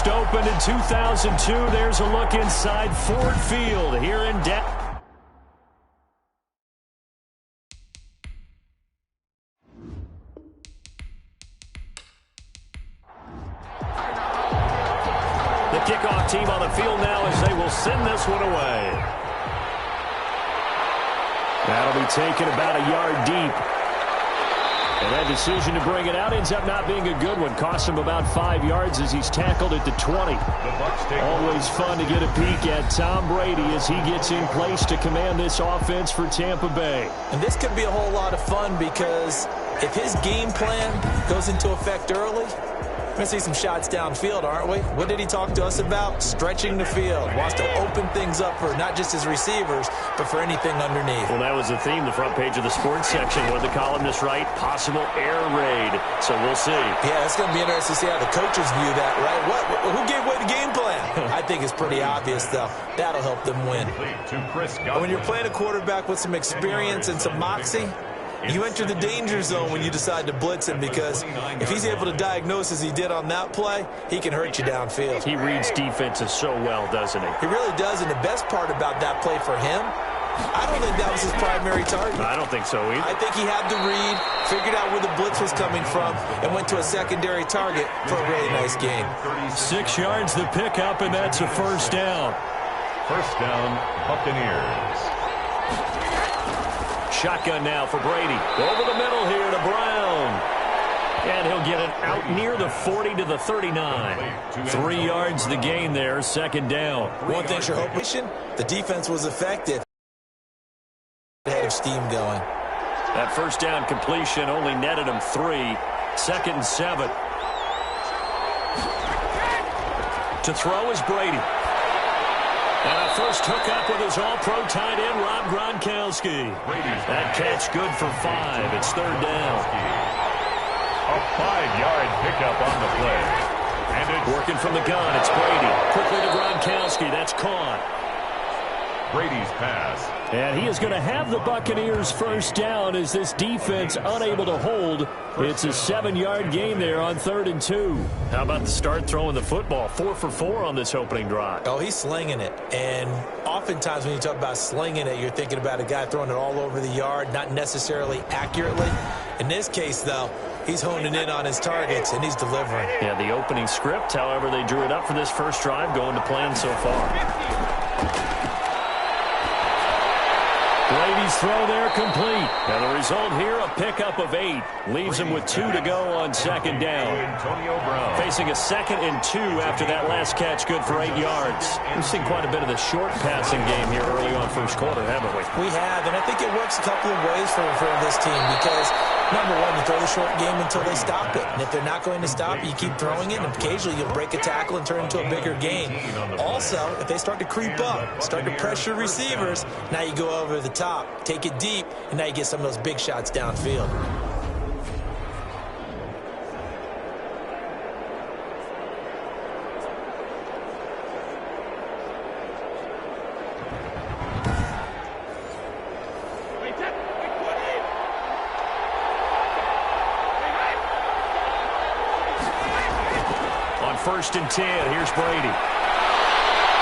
First opened in 2002. There's a look inside Ford Field here in Dallas. The kickoff team on the field now as they will send this one away. That'll be taken about a yard deep. And that decision to bring it out ends up not being a good one. Cost him about 5 yards as he's tackled at the 20. Always fun to get a peek at Tom Brady as he gets in place to command this offense for Tampa Bay. And this could be a whole lot of fun because if his game plan goes into effect early, we're going to see some shots downfield, aren't we? What did he talk to us about? Stretching the field. Wants to open things up for not just his receivers, but for anything underneath. Well, that was the theme, the front page of the sports section. What did the columnists write? Possible air raid. So we'll see. Yeah, it's going to be interesting to see how the coaches view that, right? Who gave away the game plan? I think it's pretty obvious, though. That'll help them win. When you're playing a quarterback with some experience and some moxie, you enter the danger zone when you decide to blitz him, because if he's able to diagnose as he did on that play, he can hurt you downfield. He reads defenses so well, doesn't he? He really does, and the best part about that play for him, I don't think that was his primary target. I don't think so either. I think he had the read, figured out where the blitz was coming from, and went to a secondary target for a really nice gain. 6 yards the pickup, and that's a first down. First down, Buccaneers. Shotgun now for Brady. Over the middle here to Brown. And he'll get it out near the 40 to the 39. 3 yards the gain there, second down. One thing you're hoping, the defense was effective. Head of steam going. That first down completion only netted him 3. Second and 7. To throw is Brady. And a first hookup with his all-pro tight end, Rob Gronkowski. That catch good for 5. It's third down. A 5-yard pickup on the play. And it's working from the gun. It's Brady. Quickly to Gronkowski. That's caught. Brady's pass. And he is going to have the Buccaneers first down as this defense unable to hold. It's a 7-yard gain there on 3rd and 2. How about the start throwing the football? 4 for 4 on this opening drive. Oh, he's slinging it. And oftentimes when you talk about slinging it, you're thinking about a guy throwing it all over the yard, not necessarily accurately. In this case, though, he's honing in on his targets, and he's delivering. Yeah, the opening script, however, they drew it up for this first drive, going to plan so far. Brady's throw there complete. And the result here, a pickup of 8. Leaves him with 2 to go on second down. Facing a 2nd and 2 after that last catch, good for 8 yards. We've seen quite a bit of the short passing game here early on first quarter, haven't we? We have, and I think it works a couple of ways for this team because, number one, you throw the short game until they stop it. And if they're not going to stop it, you keep throwing it, and occasionally you'll break a tackle and turn it into a bigger gain. Also, if they start to creep up, start to pressure receivers, now you go over the top, take it deep, and now you get some of those big shots downfield. On 1st and 10, here's Brady.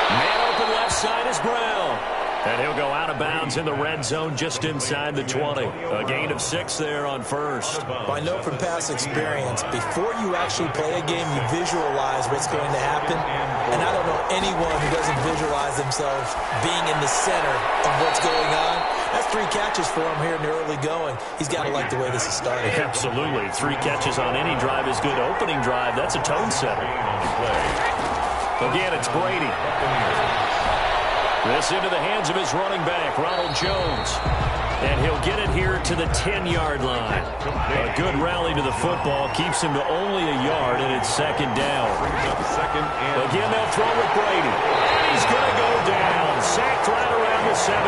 Man open left side is Brown. And he'll go out of bounds in the red zone just inside the 20. A gain of 6 there on first. Well, I know from past experience, before you actually play a game, you visualize what's going to happen. And I don't know anyone who doesn't visualize themselves being in the center of what's going on. That's 3 catches for him here in the early going. He's got to like the way this is starting. Absolutely. 3 catches on any drive is good. Opening drive, that's a tone setter. Again, it's Brady. This into the hands of his running back, Ronald Jones. And he'll get it here to the 10-yard line. A good rally to the football keeps him to only a yard, and it's second down. Again, they'll throw with Brady. And he's going to go down. Sacked right around the 17.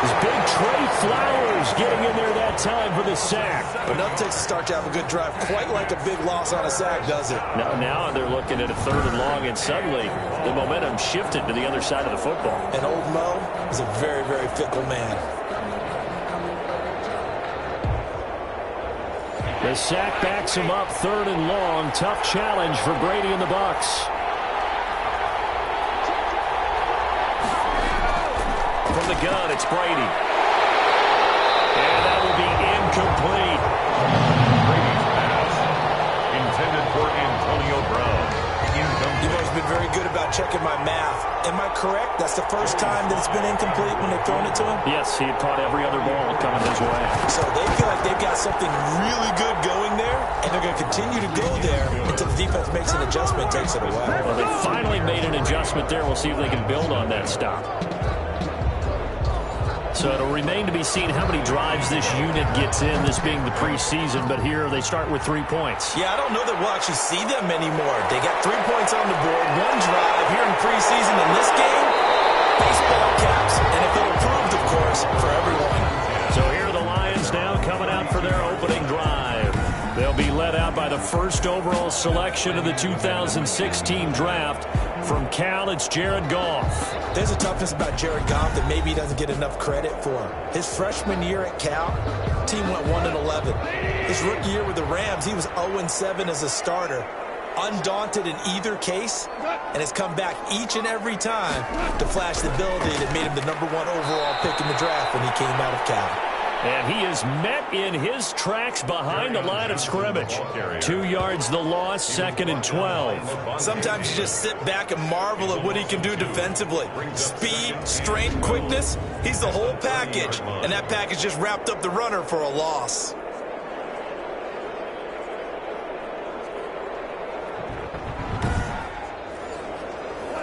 His big Trey Flowers getting in there that time for the sack. But nothing takes a start to have a good drive, quite like a big loss on a sack, does it? Now they're looking at a 3rd and long, and suddenly the momentum shifted to the other side of the football. And old Mo is a very, very fickle man. The sack backs him up 3rd and long. Tough challenge for Brady and the Bucs. From the gun, it's Brady. And that will be incomplete. Brady's pass intended for Antonio Brown. Incomplete. You've always been very good about checking my math. Am I correct? That's the first time that it's been incomplete when they've thrown it to him? Yes, he had caught every other ball coming his way. So they feel like they've got something really good going there, and they're going to continue to go there until the defense makes an adjustment and takes it away. Well, they finally made an adjustment there. We'll see if they can build on that stop. So it'll remain to be seen how many drives this unit gets in, this being the preseason. But here they start with 3 points. Yeah, I don't know that we'll actually see them anymore. They got 3 points on the board, 1 drive here in preseason. In this game, baseball caps, and if they're approved, of course, for everyone. So here are the Lions now coming out for their opening drive. They'll be led out by the first overall selection of the 2016 draft. From Cal, it's Jared Goff. There's a toughness about Jared Goff that maybe he doesn't get enough credit for. His freshman year at Cal, team went 1-11. His rookie year with the Rams, he was 0-7 as a starter. Undaunted in either case, and has come back each and every time to flash the ability that made him the #1 overall pick in the draft when he came out of Cal. And he is met in his tracks behind the line of scrimmage. 2 yards the loss, 2nd and 12. Sometimes you just sit back and marvel at what he can do defensively. Speed, strength, quickness, he's the whole package. And that package just wrapped up the runner for a loss.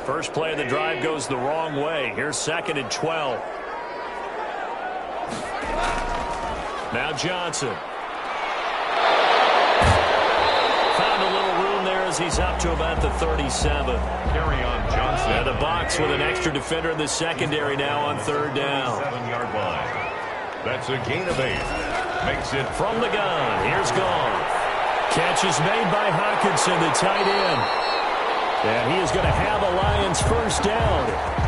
First play of the drive goes the wrong way. Here's 2nd and 12. Now Johnson. Found a little room there as he's up to about the 37. Carry on Johnson. And the box with an extra defender in the secondary now on 3rd down. 7-yard line. That's a gain of 8. Makes it from the gun. Here's Goff. Catch is made by Hawkinson, the tight end. And he is going to have a Lions first down.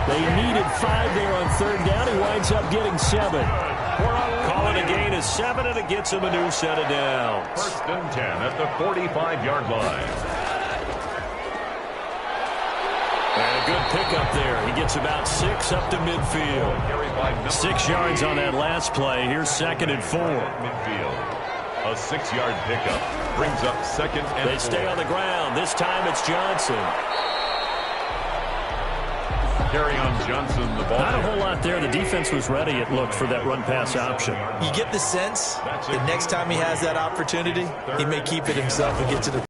They needed 5 there on 3rd down. He winds up getting 7. Calling a gain of 7, and it gets him a new set of downs. 1st and 10 at the 45-yard line. And a good pickup there. He gets about 6 up to midfield. 6 yards on that last play. Here's 2nd and 4. Midfield. A 6-yard pickup brings up 2nd and 4. They stay on the ground. This time it's Johnson. Carry on Johnson, the ball. Not a whole lot there. The defense was ready, it looked, for that run-pass option. You get the sense that next time he has that opportunity, he may keep it himself and get to the...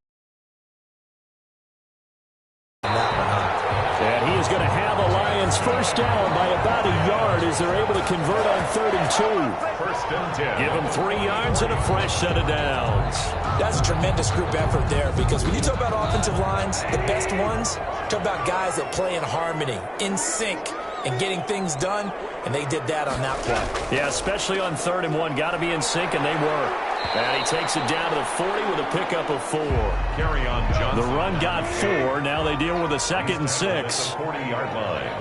And he is going to have a Lions first down by about a yard as they're able to convert on 3rd and 2. 1st and 10. Give him 3 yards and a fresh set of downs. That's a tremendous group effort there, because when you talk about offensive lines, the best ones, talk about guys that play in harmony, in sync, and getting things done, and they did that on that play. Yeah, especially on 3rd and 1. Got to be in sync, and they were. And he takes it down to the 40 with a pickup of 4. Carry on Johnson. The run got 4. Now they deal with a 2nd and 6. 40-yard line.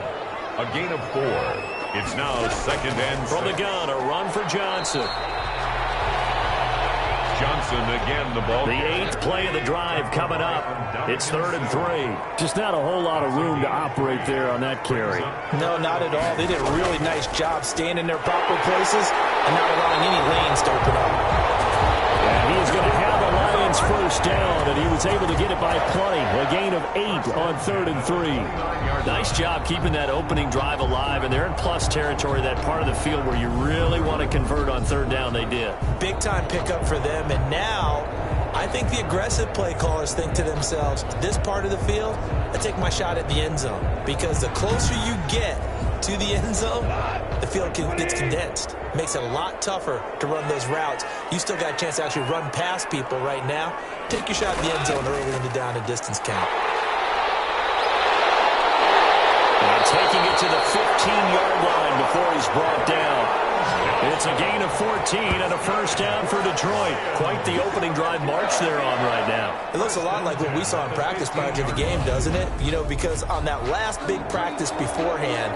A gain of 4. It's now 2nd and 6. From the gun, a run for Johnson. Johnson again, the ball. The 8th play of the drive coming up. It's 3rd and 3. Just not a whole lot of room to operate there on that carry. No, not at all. They did a really nice job staying in their proper places and not allowing any lanes to open up. And he is going to have a Lions first down, and he was able to get it by plenty. A gain of 8 on 3rd and 3. Nice job keeping that opening drive alive, and they're in plus territory, that part of the field where you really want to convert on 3rd down. They did. Big-time pickup for them, and now I think the aggressive play callers think to themselves, this part of the field, I take my shot at the end zone, because the closer you get to the end zone, the field gets condensed. Makes it a lot tougher to run those routes. You still got a chance to actually run past people right now. Take your shot at the end zone early in the down and distance count. And taking it to the 15-yard line before he's brought down. It's a gain of 14 and a first down for Detroit. Quite the opening drive march they're on right now. It looks a lot like what we saw in practice prior to the game, doesn't it? You know, because on that last big practice beforehand,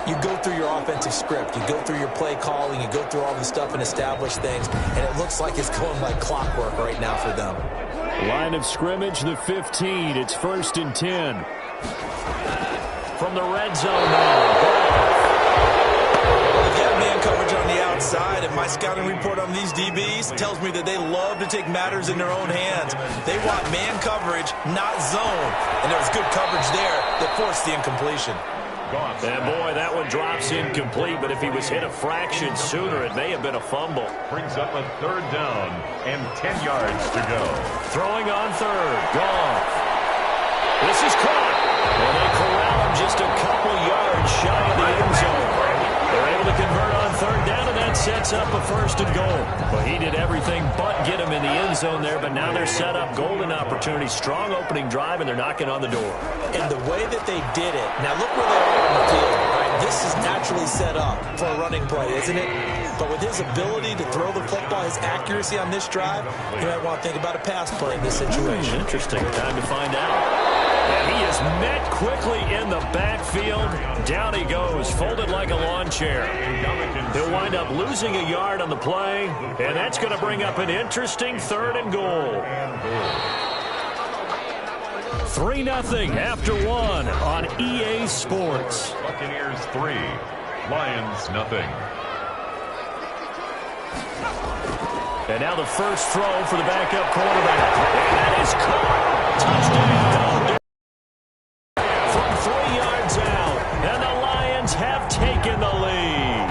you go through your offensive script, you go through your play calling, you go through all the stuff and establish things, and it looks like it's going like clockwork right now for them. Line of scrimmage, the 15. It's 1st and 10. From the red zone now. man coverage on the outside, and my scouting report on these DBs tells me that they love to take matters in their own hands. They want man coverage, not zone. And there was good coverage there that forced the incompletion. And boy, that one drops incomplete, but if he was hit a fraction sooner, it may have been a fumble. Brings up a 3rd down and 10 yards to go. Throwing on 3rd. Goff. This is caught. And they corral him just a couple yards shy of the end zone. They're able to convert on 3rd down, and that sets up a 1st and goal. Well, he did everything but get him in the end zone there, but now they're set up. Golden opportunity, strong opening drive, and they're knocking on the door. And the way that they did it, now look where they are on the field. Right? This is naturally set up for a running play, isn't it? But with his ability to throw the football, his accuracy on this drive, you might want to think about a pass play in this situation. Interesting. Time to find out. And he is met quickly in the backfield. Down he goes, folded like a lawn chair. He'll wind up losing a yard on the play, and that's going to bring up an interesting 3rd and goal. 3-0 after 1 on EA Sports. Buccaneers 3, Lions nothing. And now the first throw for the backup quarterback. And that is caught. Touchdown. From 3 yards out. And the Lions have taken the lead.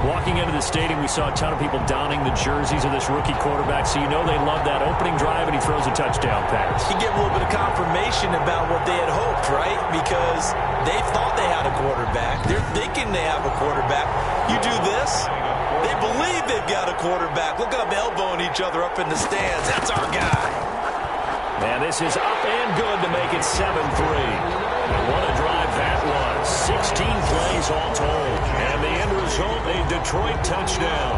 Walking into the stadium, we saw a ton of people donning the jerseys of this rookie quarterback, so you know they love that opening drive, and he throws a touchdown pass. He gave a little bit of confirmation about what they had hoped, right? Because they thought they had a quarterback. They're thinking they have a quarterback. You do this, they believe they've got a quarterback. Look at them elbowing each other up in the stands. That's our guy. And this is up and good to make it 7-3. What a drive that was. 16 plays all told. And the end result, a Detroit touchdown.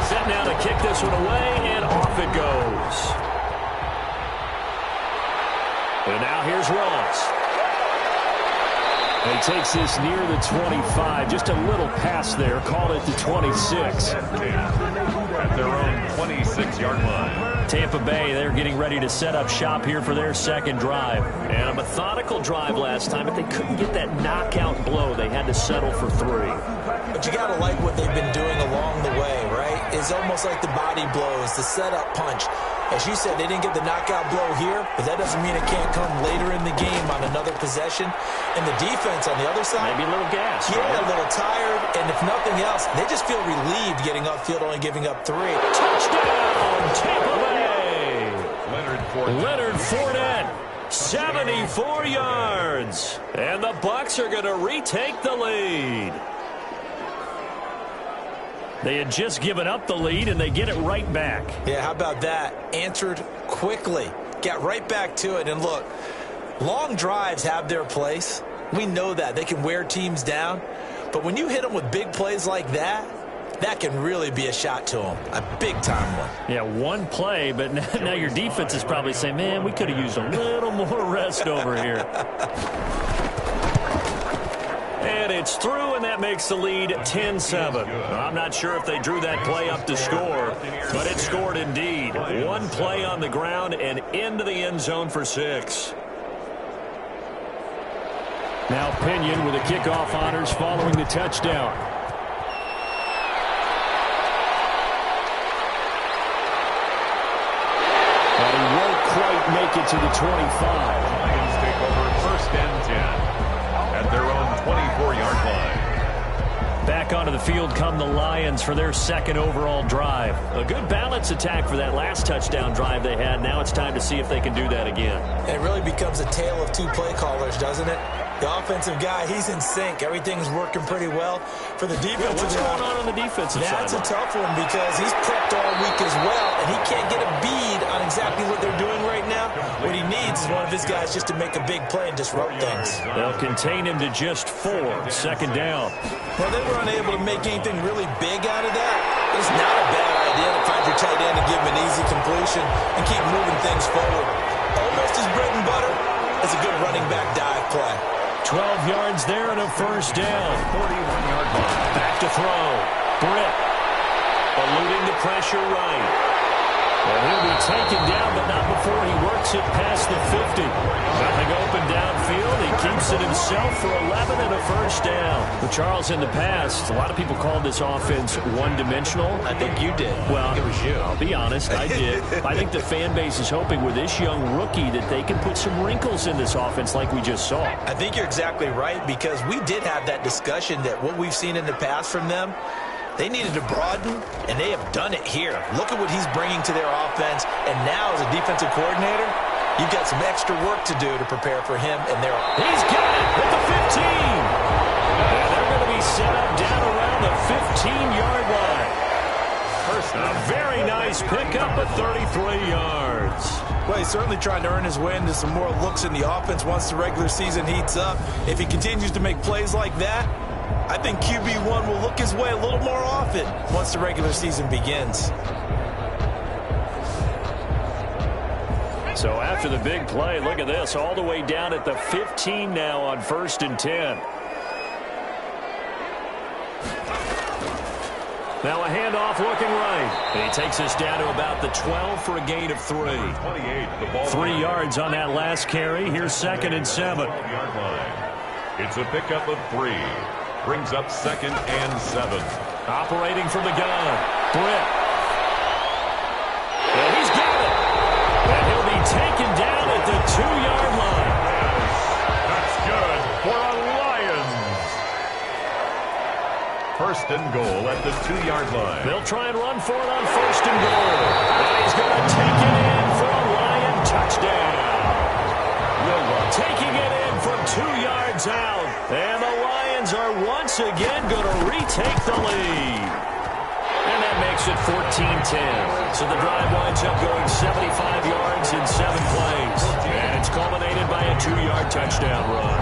Set now to kick this one away, and off it goes. And now here's Ross. He takes this near the 25. Just a little pass there. Called it the 26. At their own 26-yard line. Tampa Bay, they're getting ready to set up shop here for their 2nd drive. And a methodical drive last time, but they couldn't get that knockout blow. They had to settle for 3. But you got to like what they've been doing along the way, right? It's almost like the body blows, the setup punch. As you said, they didn't get the knockout blow here, but that doesn't mean it can't come later in the game on another possession. And the defense on the other side, maybe a little gas. Yeah, right? A little tired. And if nothing else, they just feel relieved getting upfield, only giving up 3. Touchdown, Tampa Bay! Leonard Fournette, 74 yards. And the Bucs are going to retake the lead. They had just given up the lead, and they get it right back. Yeah, how about that? Answered quickly. Got right back to it. And look, long drives have their place. We know that. They can wear teams down. But when you hit them with big plays like that, that can really be a shot to them. A big-time one. Yeah, one play, but now your defense is probably saying, man, we could have used a little more rest over here. And it's through, and that makes the lead 10-7. I'm not sure if they drew that play up to score, but it scored indeed. One play on the ground and into the end zone for 6. Now Pinion with the kickoff honors following the touchdown. And he won't quite make it to the 25. Lions take over 1st and 10. At their own 24-yard line. Back onto the field come the Lions for their 2nd overall drive. A good balance attack for that last touchdown drive they had. Now it's time to see if they can do that again. It really becomes a tale of 2 play callers, doesn't it? The offensive guy, he's in sync. Everything's working pretty well. For the defensive what's going on the defensive side? That's a tough one because he's prepped all week as well, and he can't get a bead on exactly what they're doing right now. What he needs is one of his guys just to make a big play and disrupt things. They'll contain him to just 4. 2nd down. Well, they were unable to make anything really big out of that. It's not a bad idea to find your tight end and give him an easy completion and keep moving things forward. Almost his bread and butter is a good running back dive play. 12 yards there and a 1st down. 41-yard line. Back to throw. Britt eluding the pressure right. Well, he'll be taken down, but not before he works it past the 50. Nothing open downfield. He keeps it himself for 11 and a first down. Well, Charles, in the past, a lot of people called this offense one-dimensional. I think you did. Well, it was you. I'll be honest, I did. I think the fan base is hoping with this young rookie that they can put some wrinkles in this offense like we just saw. I think you're exactly right, because we did have that discussion that what we've seen in the past from them, they needed to broaden, and they have done it here. Look at what he's bringing to their offense, and now as a defensive coordinator, you've got some extra work to do to prepare for him and their offense. He's got it at the 15. And they're going to be set up down around the 15-yard line. A very nice pickup of 33 yards. Well, he's certainly trying to earn his way into some more looks in the offense once the regular season heats up. If he continues to make plays like that, I think QB1 will look his way a little more often once the regular season begins. So after the big play, look at this, all the way down at the 15 now on 1st and 10. Now a handoff looking right. And he takes us down to about the 12 for a gain of 3. 3 yards on that last carry. Here's 2nd and 7. It's a pickup of 3. Brings up 2nd and 7. Operating from the gun. Britt. And he's got it. And he'll be taken down at the 2-yard line. That's good for a Lions. 1st and goal at the 2-yard line. They'll try and run for it on 1st and goal. And he's going to take it in for a Lion touchdown. Taking it in from 2 yards out. And the Lions are once again going to retake the lead. And that makes it 14-10. So the drive winds up going 75 yards in 7 plays. And it's culminated by a 2-yard touchdown run.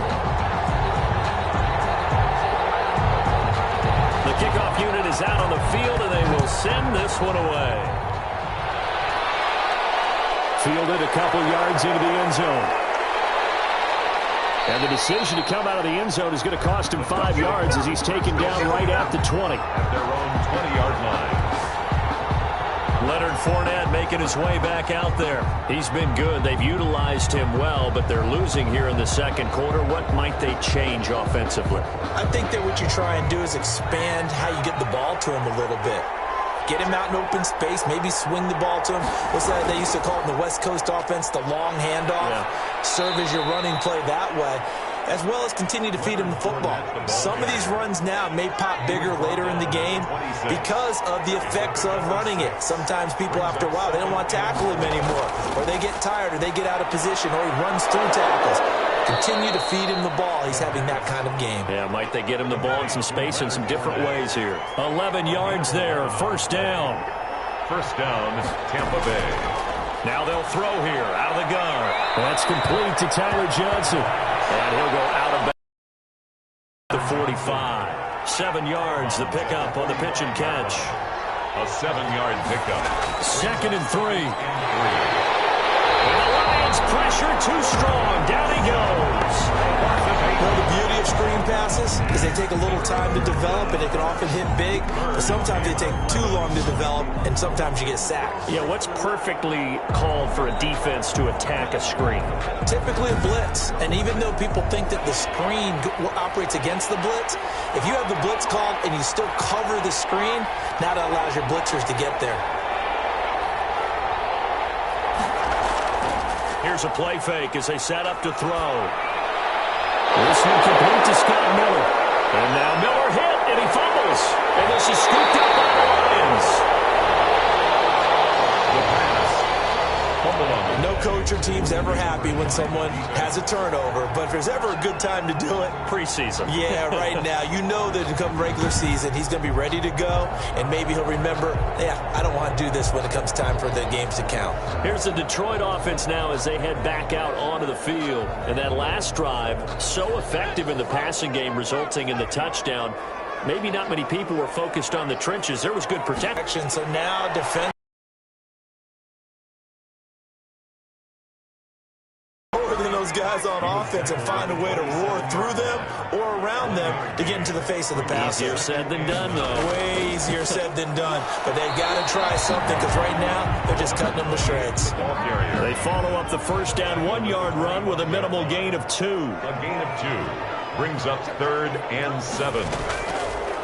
The kickoff unit is out on the field, and they will send this one away. Fielded a couple yards into the end zone. And the decision to come out of the end zone is going to cost him 5 yards as he's taken down right at the 20. At their own 20-yard line. Leonard Fournette making his way back out there. He's been good. They've utilized him well, but they're losing here in the 2nd quarter. What might they change offensively? I think that what you try and do is expand how you get the ball to him a little bit. Get him out in open space, maybe swing the ball to him. What's that they used to call it in the West Coast offense, the long handoff? Yeah. Serve as your running play that way, as well as continue to feed him the football. Some of these runs now may pop bigger later in the game because of the effects of running it. Sometimes people, after a while, they don't want to tackle him anymore, or they get tired, or they get out of position, or he runs through tackles. Continue to feed him the ball. He's having that kind of game. Yeah, might they get him the ball in some space in some different ways here. 11 yards there, 1st down. 1st down, Tampa Bay. Now they'll throw here, out of the gun. That's complete to Tyler Johnson. And he'll go out of the 45. 7 yards, the pickup on the pitch and catch. A 7-yard pickup. 2nd and 3. And the Lions pressure too strong. Down he goes. Well, the beauty of screen passes is they take a little time to develop, and they can often hit big, but sometimes they take too long to develop, and sometimes you get sacked. Yeah, what's perfectly called for a defense to attack a screen? Typically a blitz, and even though people think that the screen operates against the blitz, if you have the blitz called and you still cover the screen, now that allows your blitzers to get there. Here's a play fake as they set up to throw. This one complete to Scott Miller. And now Miller hit, and he fumbles. And this is scooped up by the Lions. The pass. Fumble on No coach or team's ever happy when someone has a turnover, but if there's ever a good time to do it, preseason. Yeah, right now. You know that to come regular season, he's going to be ready to go, and maybe he'll remember, yeah, I don't want to do this when it comes time for the games to count. Here's the Detroit offense now as they head back out onto the field. And that last drive, so effective in the passing game, resulting in the touchdown. Maybe not many people were focused on the trenches. There was good protection. So now defense. More than those guys on offense and find a way to roar through them or around them to get into the face of the passer. Easier said than done, though. Way easier said than done. But they've got to try something because right now they're just cutting them to shreds. They follow up the first down 1-yard run with a minimal gain of 2. A gain of 2 brings up 3rd and 7.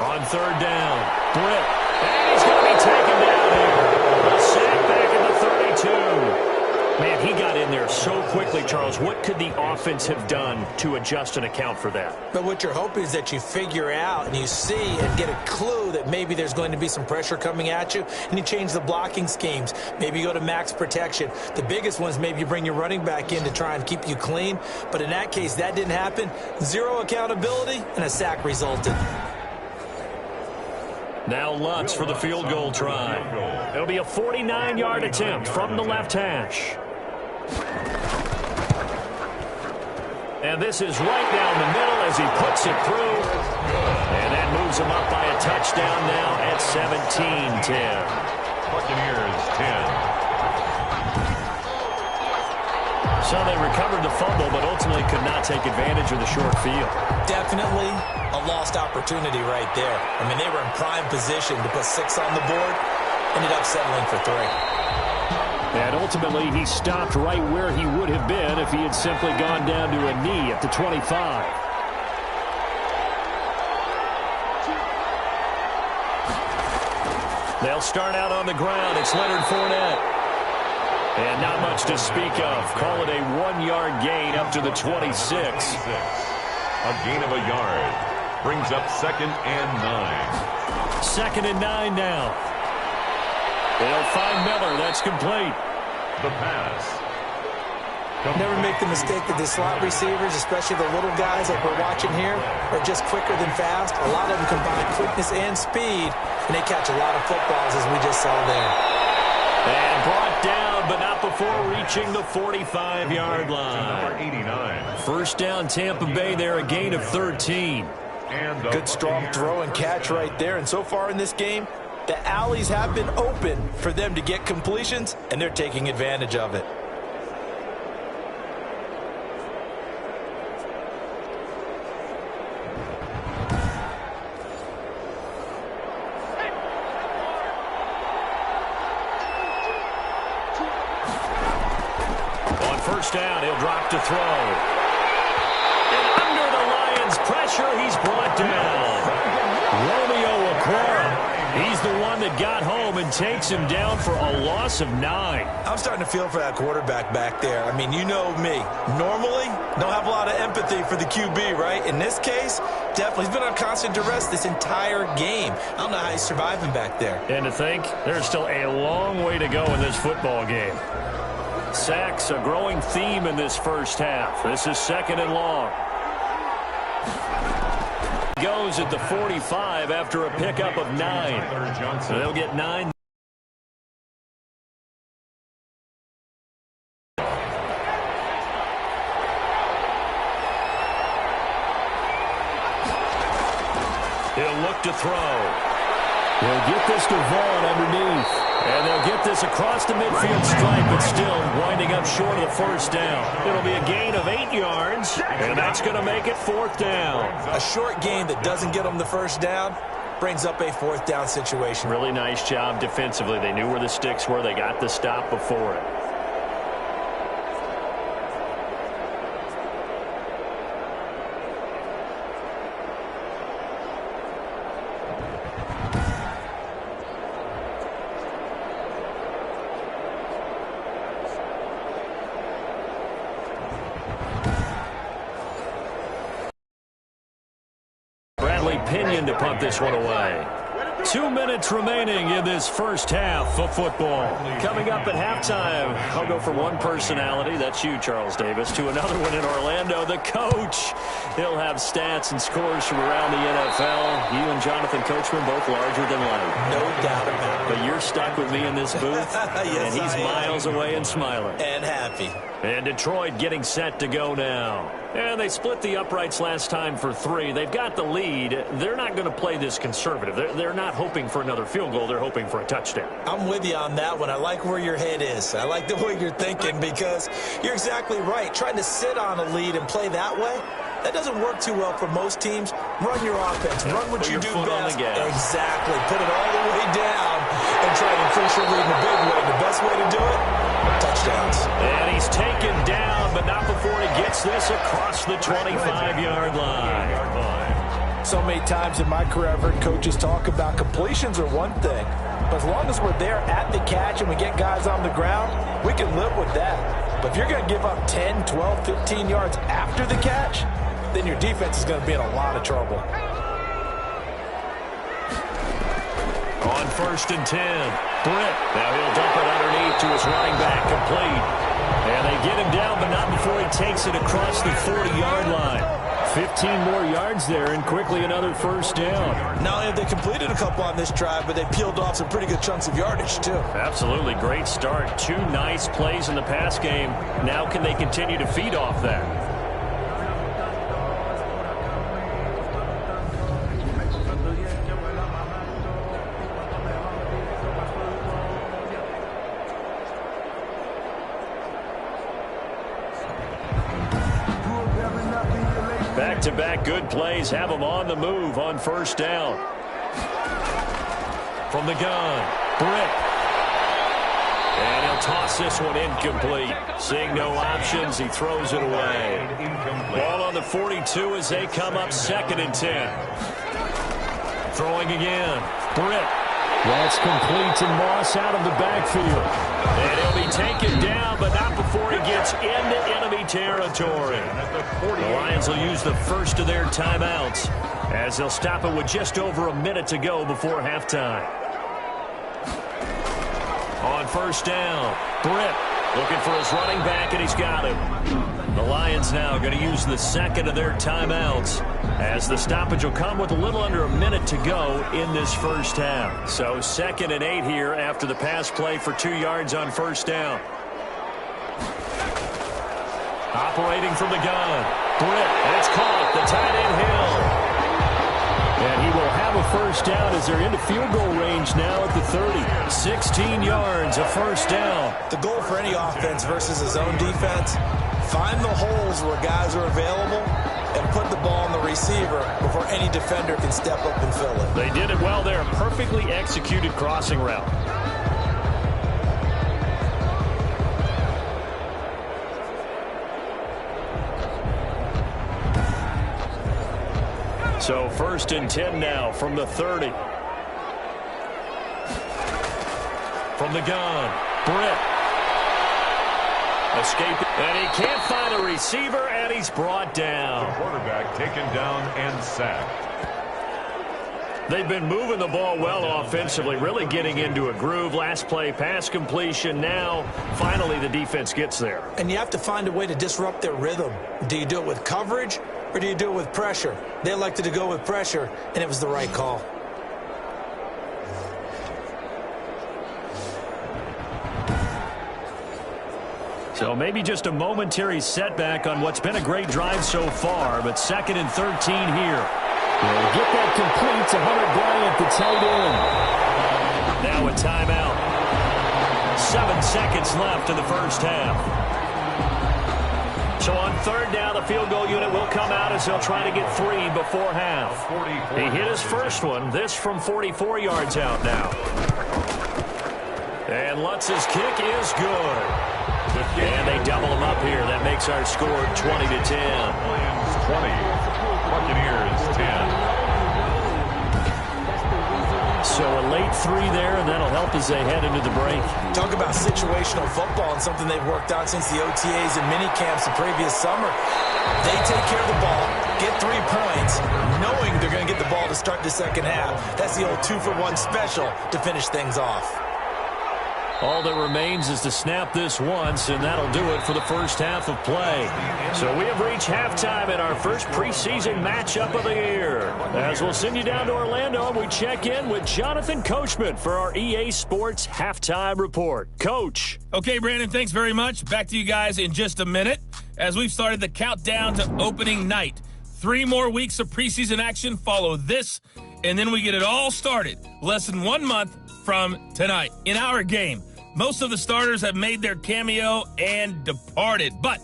On 3rd down, Britt. And he's going to be taken down here. A sack back at the 32. Man, he got in there so quickly, Charles. What could the offense have done to adjust and account for that? But what you're hoping is that you figure out and you see and get a clue that maybe there's going to be some pressure coming at you, and you change the blocking schemes. Maybe you go to max protection. The biggest one is maybe you bring your running back in to try and keep you clean. But in that case, that didn't happen. Zero accountability, and a sack resulted. Now Lutz for the field goal try. It'll be a 49-yard attempt from the left hash. And this is right down the middle as he puts it through. And that moves him up by a touchdown now at 17-10. Buccaneers 10. So they recovered the fumble, but ultimately could not take advantage of the short field. Definitely a lost opportunity right there. I mean, they were in prime position to put 6 on the board. Ended up settling for 3. And ultimately, he stopped right where he would have been if he had simply gone down to a knee at the 25. They'll start out on the ground. It's Leonard Fournette. And not much to speak of. Call it a 1-yard gain up to the 26. A gain of a yard. Brings up 2nd and 9. 2nd and 9 now. They'll find Miller. That's complete. The pass. Never make the mistake that the slot receivers, especially the little guys like we're watching here, are just quicker than fast. A lot of them combine quickness and speed, and they catch a lot of footballs, as we just saw there. And brought down, but not before reaching the 45-yard line. Number 89. First down, Tampa Bay there, a gain of 13. And Good strong throw and catch right there. And so far in this game, the alleys have been open for them to get completions, and they're taking advantage of it. On first down, he'll drop to throw. And under the Lions' pressure, he's brought down. Romeo Okwara. He's the one that got home and takes him down for a loss of 9. I'm starting to feel for that quarterback back there. I mean, you know me. Normally, don't have a lot of empathy for the QB, right? In this case, definitely. He's been on constant duress this entire game. I don't know how he's surviving back there. And to think, there's still a long way to go in this football game. Sacks, a growing theme in this first half. This is 2nd and long. Goes at the 45 after a pickup of 9. So they'll get 9. He'll look to throw. They'll get this to Vaughn underneath. And they'll get this across the midfield stripe, but still winding up short of the first down. It'll be a gain of 8 yards, and that's going to make it 4th down. A short gain that doesn't get them the first down brings up a 4th down situation. Really nice job defensively. They knew where the sticks were. They got the stop before it. Pinion to punt this one away. 2 minutes remaining in this first half of football. Coming up at halftime, I'll go from one personality, that's you, Charles Davis, to another one in Orlando, the coach. He'll have stats and scores from around the NFL. You and Jonathan Coachman both larger than life. No doubt about it. But you're stuck with me in this booth, Yes, and he's miles away and smiling. And happy. And Detroit getting set to go now. And they split the uprights last time for 3. They've got the lead. They're not going to play this conservative. They're not hoping for another field goal. They're hoping for a touchdown. I'm with you on that one. I like where your head is. I like the way you're thinking because you're exactly right. Trying to sit on a lead and play that way, that doesn't work too well for most teams. Run your offense. Run what you do best. Exactly. Put it all the way down and try to increase your lead in a big way. The best way to do it, touchdowns. And he's taken down, but not before he gets this across the 25-yard line. So many times in my career, I've heard coaches talk about completions are one thing, but as long as we're there at the catch and we get guys on the ground, we can live with that. But if you're going to give up 10, 12, 15 yards after the catch, then your defense is going to be in a lot of trouble. On 1st and 10, Britt. Now he'll dump it underneath to his running back, complete. And they get him down, but not before he takes it across the 40-yard line. 15 more yards there, and quickly another first down. Not only have they completed a couple on this drive, but they peeled off some pretty good chunks of yardage, too. Absolutely. Great start. 2 nice plays in the pass game. Now can they continue to feed off that? Back-to-back good plays have them on the move on first down. From the gun, Britt. And he'll toss this one incomplete. Seeing no options, he throws it away. Ball on the 42 as they come up 2nd and 10. Throwing again, Britt. That's complete to Moss out of the backfield. And he'll be taken down, but not before he gets into enemy territory. The Lions will use the first of their timeouts as they'll stop it with just over a minute to go before halftime. On first down, Britt looking for his running back, and he's got him. The Lions now going to use the second of their timeouts as the stoppage will come with a little under a minute to go in this first half. So 2nd and 8 here after the pass play for 2 yards on first down. Operating from the gun, Britt. It's caught. The tight end Hill. And he will have a first down as they're into field goal range now at the 30. 16 yards, a first down. The goal for any offense versus his own defense, find the holes where guys are available and put the ball on the receiver before any defender can step up and fill it. They did it well there. Perfectly executed crossing route. So 1st and 10 now from the 30. From the gun, Britt. Escaping, and he can't find a receiver, and he's brought down. The quarterback taken down and sacked. They've been moving the ball well offensively, really getting into a groove. Last play, pass completion. Now, finally, the defense gets there. And you have to find a way to disrupt their rhythm. Do you do it with coverage, or do you do it with pressure? They elected to go with pressure, and it was the right call. So maybe just a momentary setback on what's been a great drive so far, but 2nd and 13 here. They'll get that complete to Hunter Bryant, the tight end. Now a timeout. 7 seconds left in the first half. So on 3rd down, the field goal unit will come out as they'll try to get 3 before half. He hit his first one. This from 44 yards out now. And Lutz's kick is good. And they double him up here. That makes our score 20-10. Lions 20, Buccaneers 10. So a late 3 there, and that'll help as they head into the break. Talk about situational football and something they've worked on since the OTAs and mini camps the previous summer. They take care of the ball, get 3 points, knowing they're going to get the ball to start the second half. That's the old 2-for-1 special to finish things off. All that remains is to snap this once, and that'll do it for the first half of play. So we have reached halftime in our first preseason matchup of the year. As we'll send you down to Orlando, we check in with Jonathan Coachman for our EA Sports Halftime Report. Coach. Okay, Brandon, thanks very much. Back to you guys in just a minute as we've started the countdown to opening night. 3 more weeks of preseason action follow this, and then we get it all started less than 1 month from tonight. In our game, most of the starters have made their cameo and departed, but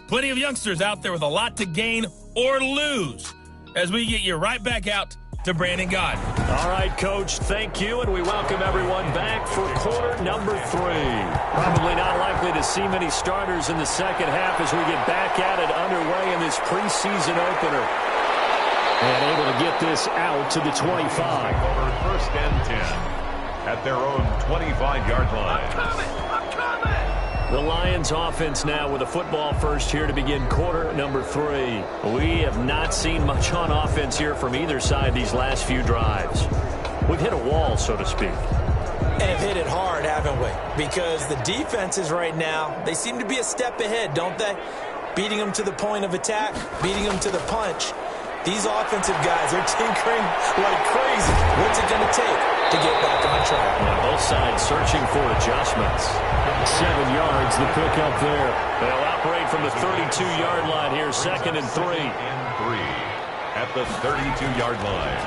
plenty of youngsters out there with a lot to gain or lose as we get you right back out to Brandon God. All right, Coach, thank you, and we welcome everyone back for quarter number 3. Probably not likely to see many starters in the second half as we get back at it underway in this preseason opener. And able to get this out to the 25. First and 10 at their own 25-yard line. I'm coming! The Lions offense now with a football first here to begin quarter number 3. We have not seen much on offense here from either side these last few drives. We've hit a wall, so to speak. And have hit it hard, haven't we? Because the defenses right now, they seem to be a step ahead, don't they? Beating them to the point of attack, beating them to the punch. These offensive guys, they're tinkering like crazy. What's it going to take to get back on track? Now both sides searching for adjustments. 7 yards, the pick up there. They'll operate from the 32-yard line here, 2nd and 3. At the 32-yard line.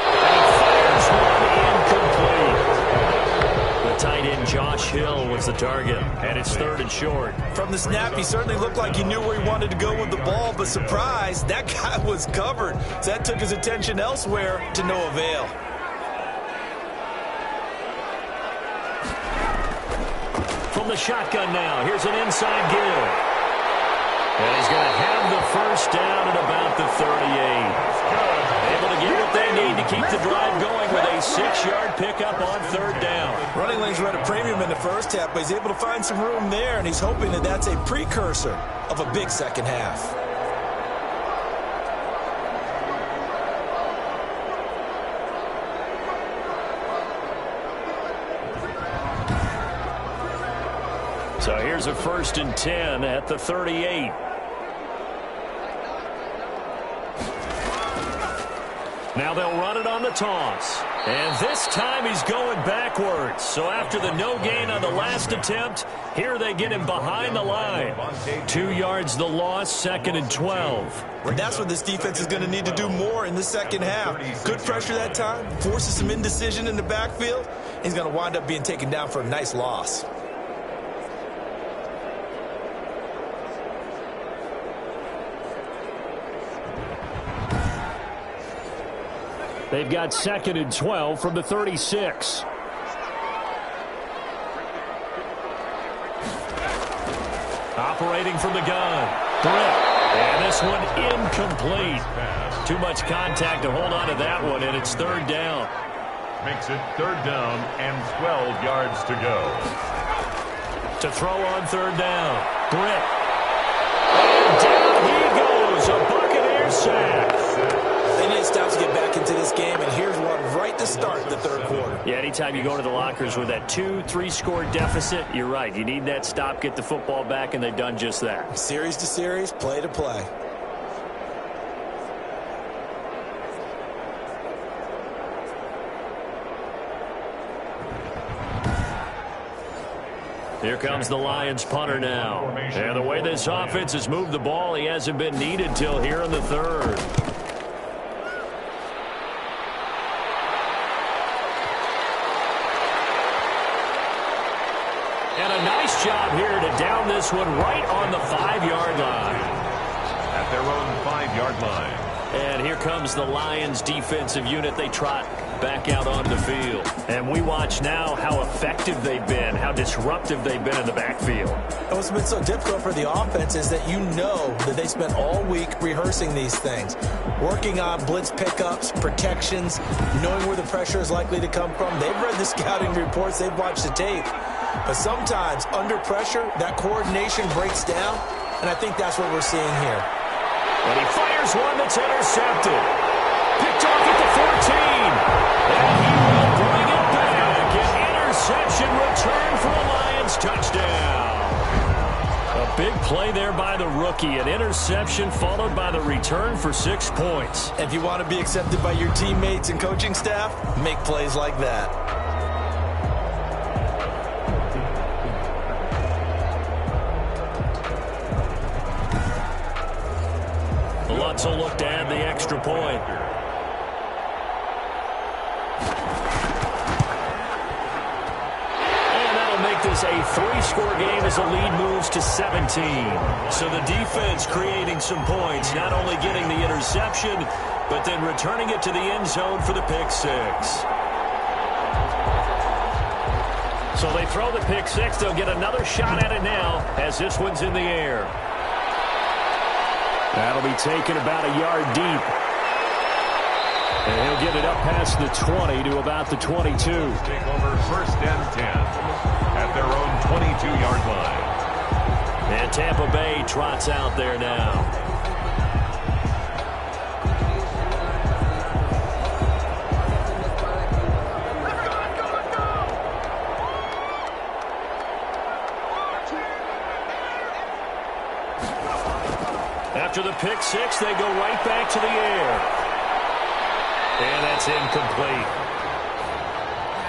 And fires one incomplete. The tight end Josh Hill was the target, and it's 3rd and short. From the snap, he certainly looked like he knew where he wanted to go with the ball, but surprise, that guy was covered. So that took his attention elsewhere to no avail. From the shotgun now, here's an inside give. And he's going to have the first down at about the 38. Able to get what they need to keep the drive going with a 6-yard pickup on 3rd down. Running lanes were at a premium in the first half, but he's able to find some room there, and he's hoping that that's a precursor of a big second half. So here's a 1st and 10 at the 38. Now they'll run it on the toss. And this time he's going backwards. So after the no gain on the last attempt, here they get him behind the line. 2 yards the loss, 2nd and 12. And that's what this defense is going to need to do more in the second half. Good pressure that time, forces some indecision in the backfield. He's going to wind up being taken down for a nice loss. They've got 2nd and 12 from the 36. Operating from the gun. Britt. And this one incomplete. Too much contact to hold on to that one, and it's 3rd down. Makes it 3rd down and 12 yards to go. To throw on 3rd down. Britt. And down he goes. A Buccaneer sack. They need to stop to get back into this game, and here's one right to start the 3rd quarter. Yeah, anytime you go to the lockers with that 2-3 score deficit, you're right. You need that stop, get the football back, and they've done just that. Series to series, play to play. Here comes the Lions punter now. And the way this offense has moved the ball, he hasn't been needed till here in the 3rd. And a nice job here to down this one right on the 5-yard line. At their own 5-yard line. And here comes the Lions defensive unit. They trot back out onto the field. And we watch now how effective they've been, how disruptive they've been in the backfield. And what's been so difficult for the offense is that you know that they spent all week rehearsing these things, working on blitz pickups, protections, knowing where the pressure is likely to come from. They've read the scouting reports. They've watched the tape. But sometimes, under pressure, that coordination breaks down, and I think that's what we're seeing here. And he fires one that's intercepted. Picked off at the 14. And he will bring it back. An interception play there by the rookie. An interception followed by the return for 6 points. If you want to be accepted by your teammates and coaching staff, make plays like that. Lutz will look to add the extra point. Make this a 3-score game as the lead moves to 17. So the defense creating some points, not only getting the interception, but then returning it to the end zone for the pick 6. So they throw the pick 6. They'll get another shot at it now as this one's in the air. That'll be taken about a yard deep. And he'll get it up past the 20 to about the 22. Take over 1st and 10. At their own 22-yard line. And Tampa Bay trots out there now. After the pick 6, they go right back to the air. And that's incomplete.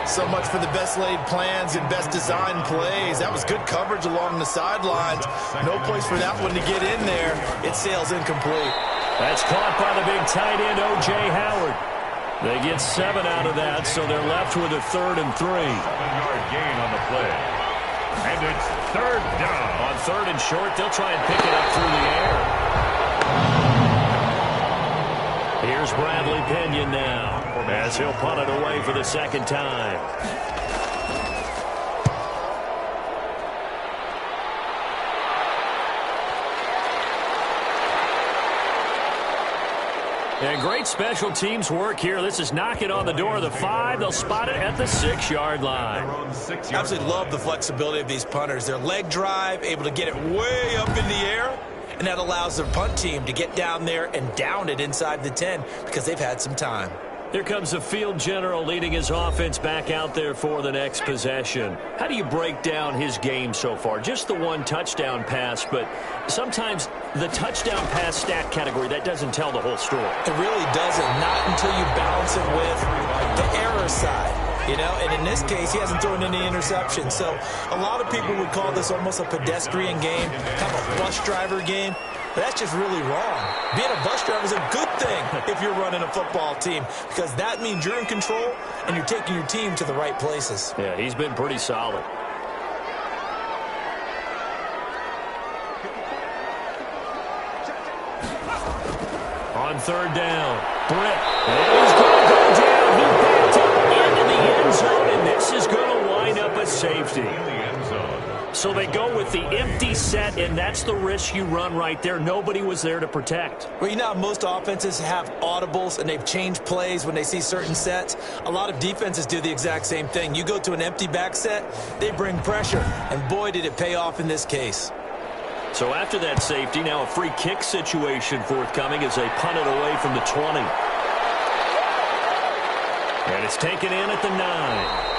So much for the best laid plans and best designed plays. That was good coverage along the sidelines. No place for that one to get in there. It sails incomplete. That's caught by the big tight end, O.J. Howard. They get 7 out of that, so they're left with a 3rd and 3. 7-yard gain on the play. And it's 3rd down. On 3rd and short, they'll try and pick it up through the air. Here's Bradley Pinion now, as he'll punt it away for the 2nd time. And great special teams work here. This is knocking on the door of the 5. They'll spot it at the 6-yard line. Absolutely love the flexibility of these punters. Their leg drive, able to get it way up in the air. And that allows their punt team to get down there and down it inside the 10 because they've had some time. Here comes the field general leading his offense back out there for the next possession. How do you break down his game so far? Just the 1 touchdown pass, but sometimes the touchdown pass stat category, that doesn't tell the whole story. It really doesn't, not until you balance it with the error side. You know, and in this case, he hasn't thrown any interceptions. So a lot of people would call this almost a pedestrian game, kind of a bus driver game. But that's just really wrong. Being a bus driver is a good thing if you're running a football team because that means you're in control and you're taking your team to the right places. Yeah, he's been pretty solid. On 3rd down, Britt. He's going to go down. He backed up into the end zone, and this is going to wind up a safety. So they go with the empty set, and that's the risk you run right there. Nobody was there to protect. Well, you know how most offenses have audibles, and they've changed plays when they see certain sets. A lot of defenses do the exact same thing. You go to an empty back set, they bring pressure, and boy, did it pay off in this case. So after that safety, now a free kick situation forthcoming as they punt it away from the 20. And it's taken in at the 9.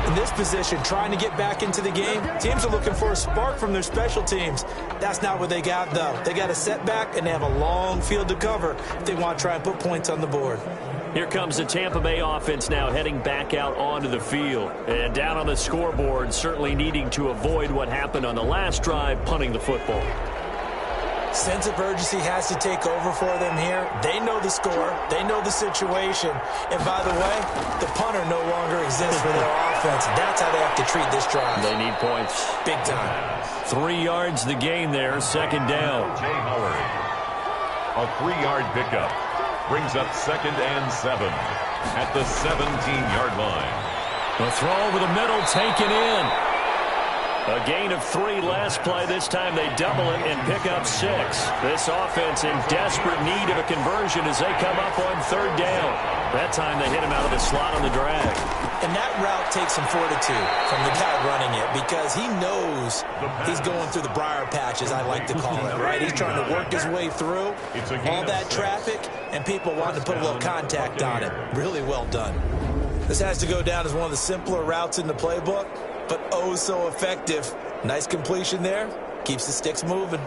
In this position, trying to get back into the game, teams are looking for a spark from their special teams. That's not what they got, though. They got a setback, and they have a long field to cover if they want to try and put points on the board. Here comes the Tampa Bay offense now heading back out onto the field. And down on the scoreboard, certainly needing to avoid what happened on the last drive, punting the football. Sense of urgency has to take over for them here. They know the score. They know the situation. And by the way, the punter no longer exists for their offense. That's how they have to treat this drive. They need points. Big time. 3 yards the gain there, 2nd down. O.J. Howard. A 3-yard pickup. Brings up 2nd and 7 at the 17-yard line. The throw over the middle, taken in. A gain of 3 last play. This time they double it and pick up 6. This offense in desperate need of a conversion as they come up on 3rd down. That time they hit him out of the slot on the drag. And that route takes some fortitude from the guy running it because he knows he's going through the briar patch, as I like to call it, right? He's trying to work his way through all that traffic and people wanting to put a little contact on it. Really well done. This has to go down as one of the simpler routes in the playbook. but oh so effective. Nice completion there. Keeps the sticks moving.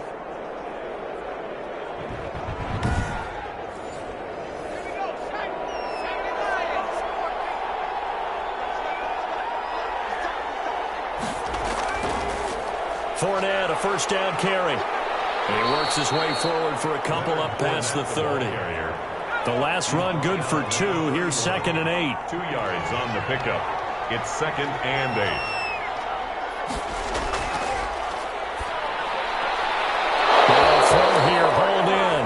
Fournette, a first down carry. And he works his way forward for a couple up past the 30. The last run good for 2. Here's 2nd and 8. 2 yards on the pickup. It's 2nd and 8. They'll throw here, hold in.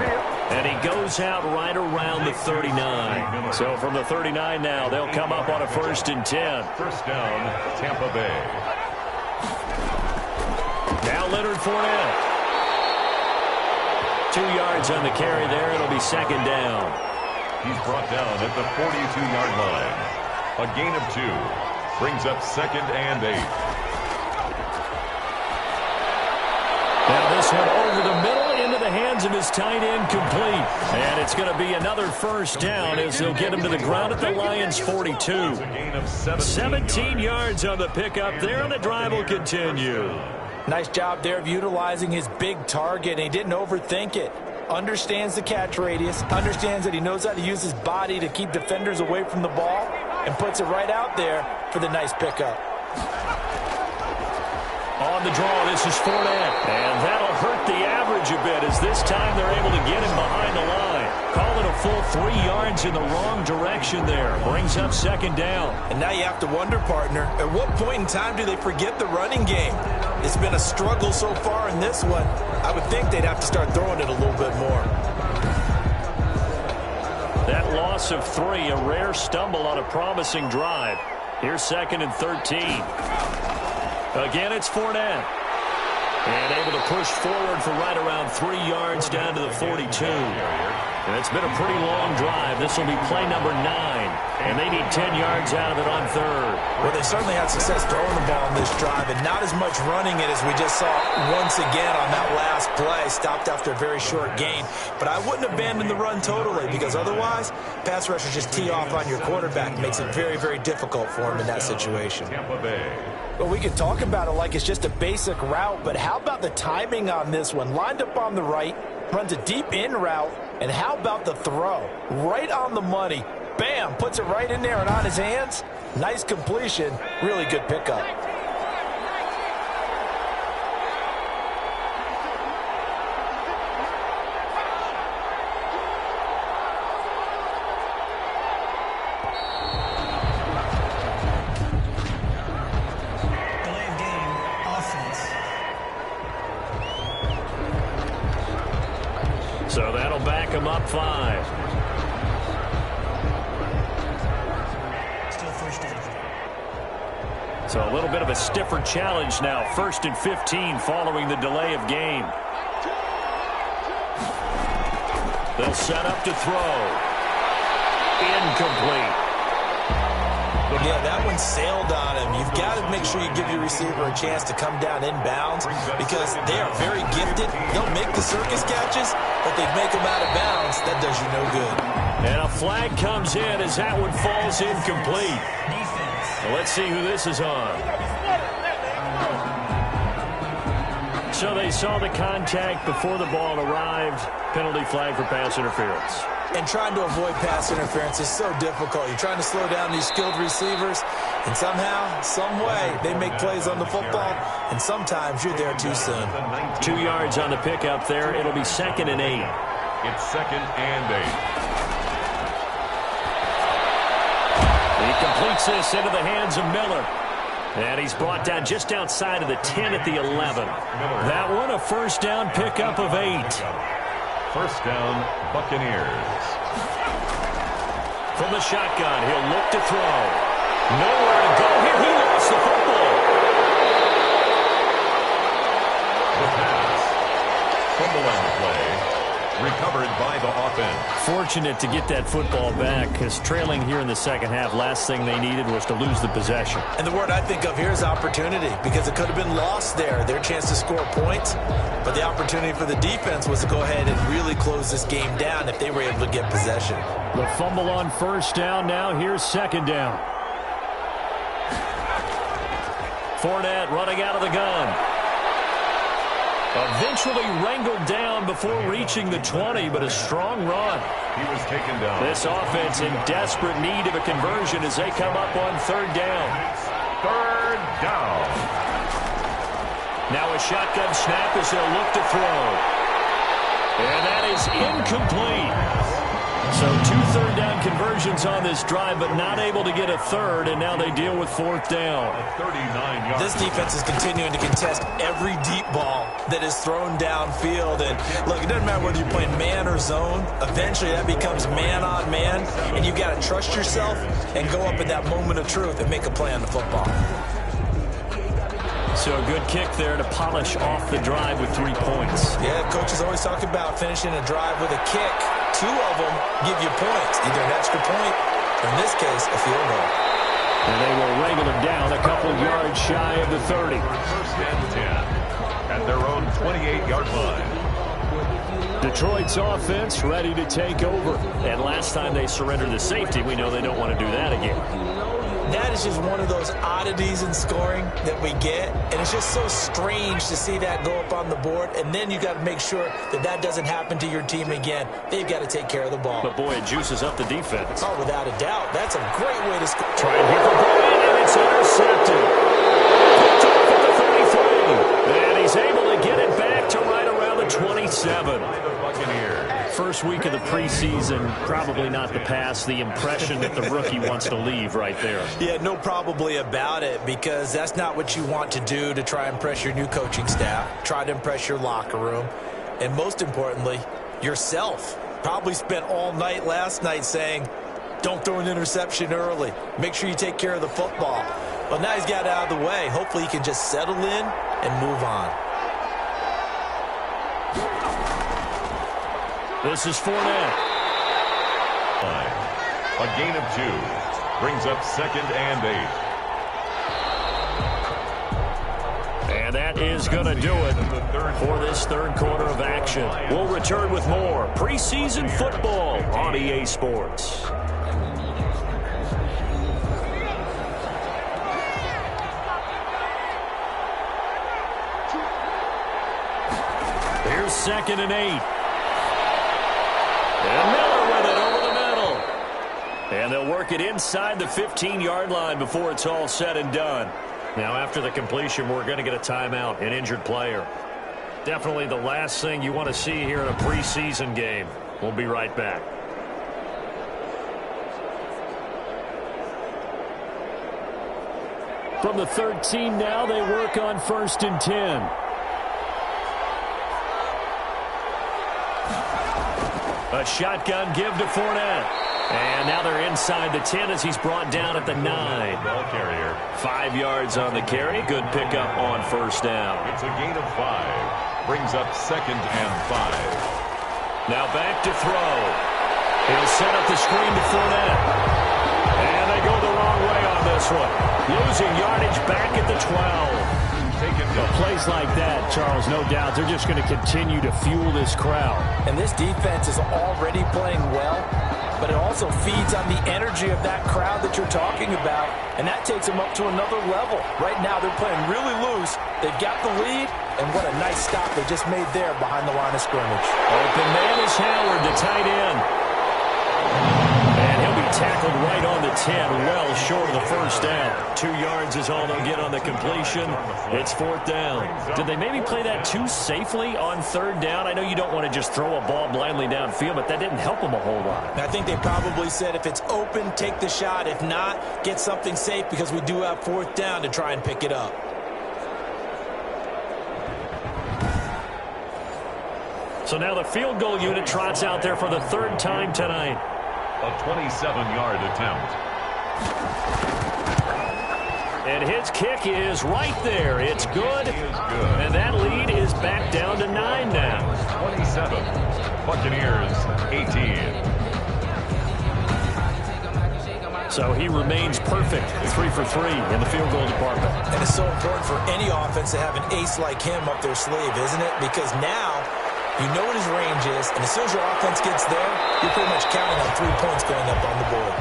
And he goes out right around the 39. So from the 39 now, they'll come up on a 1st and 10. First down, Tampa Bay. Now Leonard Fournette. 2 yards on the carry there. It'll be 2nd down. He's brought down at the 42-yard line. A gain of 2. Brings up 2nd and 8. Now this one over the middle into the hands of his tight end, complete. And it's going to be another first down as they'll get him to the ground at the Lions' 42. A gain of 17 yards on the pickup there, and the drive will continue. Nice job there of utilizing his big target, and he didn't overthink it. Understands the catch radius, understands that he knows how to use his body to keep defenders away from the ball, and puts it right out there for the nice pickup. On the draw, this is Fournette, and that'll hurt the average a bit as this time they're able to get him behind the line. Call it a full 3 yards in the wrong direction there. Brings up 2nd down. And now you have to wonder, partner, at what point in time do they forget the running game? It's been a struggle so far in this one. I would think they'd have to start throwing it a little bit more. That loss of 3, a rare stumble on a promising drive. Here's 2nd and 13. Again, it's Fournette. And able to push forward for right around 3 yards down to the 42. And it's been a pretty long drive. This will be play number 9. And they need 10 yards out of it on 3rd. Well, they certainly had success throwing the ball on this drive, and not as much running it as we just saw once again on that last play. Stopped after a very short gain. But I wouldn't abandon the run totally, because otherwise, pass rushers just tee off on your quarterback. It makes it very, very difficult for him in that situation. Tampa Bay. Well, we could talk about it like it's just a basic route, but how about the timing on this one? Lined up on the right, runs a deep in route, and how about the throw? Right on the money. Bam, puts it right in there and on his hands. Nice completion, really good pickup. So that'll back him up 5. Still first down. So a little bit of a stiffer challenge now. 1st and 15 following the delay of game. They'll set up to throw. Incomplete. Yeah, that one sailed on him. You've got to make sure you give your receiver a chance to come down inbounds because they are very gifted. They'll make the circus catches, but they make them out of bounds. That does you no good. And a flag comes in as that one falls incomplete. Well, let's see who this is on. So they saw the contact before the ball arrived. Penalty flag for pass interference. And trying to avoid pass interference is so difficult. You're trying to slow down these skilled receivers, and somehow, some way, they make plays on the football, and sometimes you're there too soon. 2 yards on the pickup there. It'll be 2nd and 8. It's 2nd and 8. He completes this into the hands of Miller. And he's brought down just outside of the 10 at the 11. That one a first down pickup of 8. First down, Buccaneers. From the shotgun, he'll look to throw. Nowhere to go here. He lost the football. The pass. Fumble on the play. Recovered by the offense. Fortunate to get that football back because trailing here in the second half, last thing they needed was to lose the possession. And the word I think of here is opportunity because it could have been lost there, their chance to score points. But the opportunity for the defense was to go ahead and really close this game down if they were able to get possession. The fumble on first down now. Here's 2nd down. Fournette running out of the gun. Eventually wrangled down before reaching the 20, but a strong run. He was taken down. This offense in desperate need of a conversion as they come up on third down. Third down. Now a shotgun snap as they'll look to throw. And that is incomplete. So 2 third-down conversions on this drive, but not able to get a third, and now they deal with fourth down. 39 yards. This defense is continuing to contest every deep ball that is thrown downfield. And, look, it doesn't matter whether you're playing man or zone. Eventually, that becomes man-on-man, and you've got to trust yourself and go up at that moment of truth and make a play on the football. So a good kick there to polish off the drive with 3 points. Yeah, coaches always talk about finishing a drive with a kick. 2 of them give you points, either an extra point or, in this case, a field goal. And they will wrangle him down a couple yards shy of the 30. First and 10 at their own 28-yard line. Detroit's offense ready to take over. And last time they surrendered the safety, we know they don't want to do that again. That is just one of those oddities in scoring that we get, and it's just so strange to see that go up on the board, and then you got to make sure that that doesn't happen to your team again. They've got to take care of the ball. But, boy, it juices up the defense. Oh, without a doubt. That's a great way to score. Trying here for Bowen, and it's intercepted. Picked up at the 33. And he's able to get it back to right around the 27. First week of the preseason, probably not the pass, the impression that the rookie wants to leave right there. Yeah, no probably about it, because that's not what you want to do to try and impress your new coaching staff, try to impress your locker room, and most importantly, yourself. Probably spent all night last night saying, don't throw an interception early. Make sure you take care of the football. Well, now he's got it out of the way. Hopefully he can just settle in and move on. This is Fournette. A gain of 2 brings up 2nd and 8. And that is going to do it for this third quarter of action. We'll return with more preseason football on EA Sports. Here's 2nd and 8. And Miller with it over the middle. And they'll work it inside the 15-yard line before it's all said and done. Now, after the completion, we're going to get a timeout, an injured player. Definitely the last thing you want to see here in a preseason game. We'll be right back. From the 13 now, they work on 1st and 10. A shotgun give to Fournette. And now they're inside the 10 as he's brought down at the 9. Ball carrier. 5 yards on the carry. Good pickup on first down. It's a gain of 5. Brings up 2nd and 5. Now back to throw. He'll set up the screen to Fournette. And they go the wrong way on this one. Losing yardage back at the 12. Plays like that, Charles, no doubt, they're just going to continue to fuel this crowd. And this defense is already playing well, but it also feeds on the energy of that crowd that you're talking about, and that takes them up to another level. Right now, they're playing really loose. They've got the lead, and what a nice stop they just made there behind the line of scrimmage. Open man is Howard, the tight end. And he'll be tackled right on the 10, well short of the first down. 2 yards is all they'll get on the completion. It's 4th down. Did they maybe play that too safely on 3rd down? I know you don't want to just throw a ball blindly downfield, but that didn't help them a whole lot. I think they probably said if it's open, take the shot. If not, get something safe because we do have 4th down to try and pick it up. So now the field goal unit trots out there for the 3rd time tonight. A 27-yard attempt. And his kick is right there. It's good. And that lead is back down to 9 now. 27. Buccaneers, 18. So he remains perfect, 3 for 3 in the field goal department. And it's so important for any offense to have an ace like him up their sleeve, isn't it? Because now you know what his range is, and as soon as your offense gets there, you're pretty much counting on 3 points going up on the board.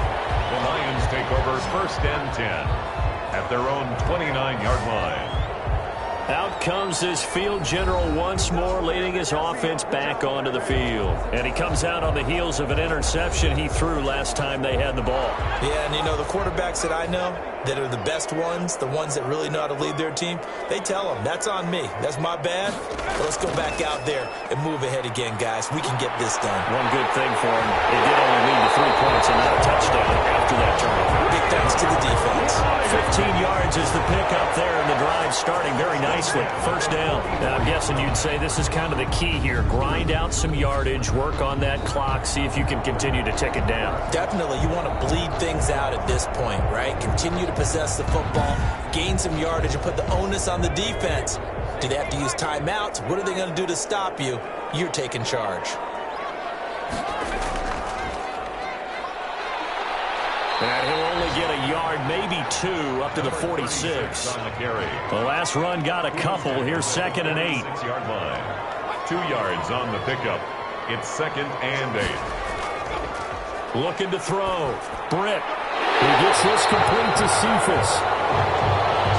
The Lions take over 1st and 10 at their own 29-yard line. Out comes this field general once more, leading his offense back onto the field. And he comes out on the heels of an interception he threw last time they had the ball. Yeah, and you know, the quarterbacks that I know that are the best ones, the ones that really know how to lead their team, they tell them, that's on me. That's my bad. But let's go back out there and move ahead again, guys. We can get this done. One good thing for him, they did only lead to 3 points and not a touchdown after that turnover. Big thanks to the defense. 15 yards is the pickup there, and the drive starting very nicely. First down. Now, I'm guessing you'd say this is kind of the key here. Grind out some yardage, work on that clock, see if you can continue to tick it down. Definitely. You want to bleed things out at this point, right? Continue to possess the football, gain some yardage, and put the onus on the defense. Do they have to use timeouts? What are they going to do to stop you? You're taking charge. And he'll only get a yard, maybe 2, up to the 46. The last run got a couple. Here's 2nd and 8. 6-yard line. 2 yards on the pickup. It's 2nd and 8. Looking to throw. Britt. He gets this complete to Cephas.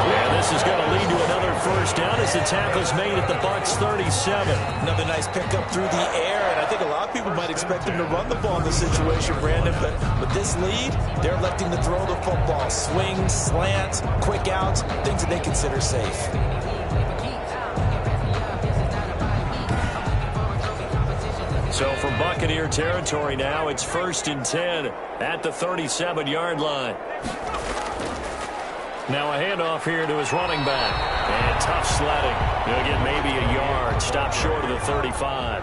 And this is going to lead to another first down as the tackle's made at the Bucs 37. Another nice pickup through the air, and I think a lot of people might expect him to run the ball in this situation, Brandon, but with this lead, they're electing to throw the football. Swings, slants, quick outs, things that they consider safe. So from Buccaneer territory now, it's 1st and 10 at the 37-yard line. Now a handoff here to his running back. And tough sledding. He'll get maybe a yard. Stop short of the 35.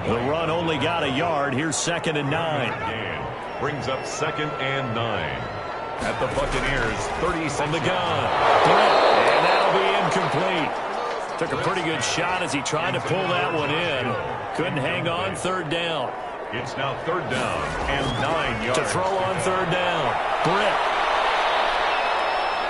The run only got a yard. Here's 2nd and 9. Brings up 2nd and 9. At the Buccaneers, 30 from the gun. And that'll be incomplete. Took a pretty good shot as he tried to pull that one in. Couldn't hang on. 3rd down. It's now 3rd down and 9 yards. To throw on 3rd down. Britt.